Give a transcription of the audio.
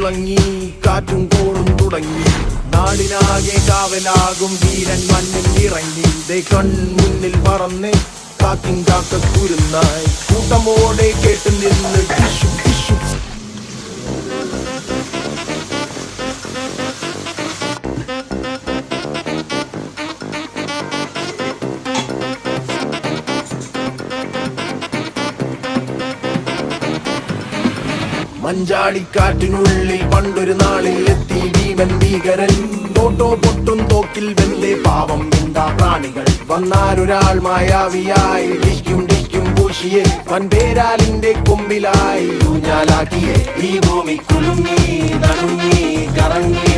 തുളങ്ങി കാറ്റും കോളും തുടങ്ങി. നാടിനാകെ കാവലാകും വീരൻ മണ്ണിൽ ഇറങ്ങി. കൺമുന്നിൽ പറന്ന് കാക്കിൻ കാക്കക്കുരുന്നായി കൂട്ടമോടെ കേട്ടു നിന്ന് ടിഷു ടിഷു. മഞ്ചാടിക്കാറ്റിനുള്ളിൽ പണ്ടൊരു നാളിൽ എത്തി ഭീമൻ ഭീകരൻ. തോട്ടോ പൊട്ടും തോക്കിൽ വെന്തേ പാവം എന്താ പ്രാണികൾ. വന്നാലൊരാൾ മായാവിയായി ഡിക്കും ഡിക്കും പൂശിയെ വൻപേരാലിന്റെ കൊമ്പിലായി ഊഞ്ഞാലാക്കിയെ. ഈ ഭൂമി കുലുങ്ങി നടുങ്ങി കറങ്ങി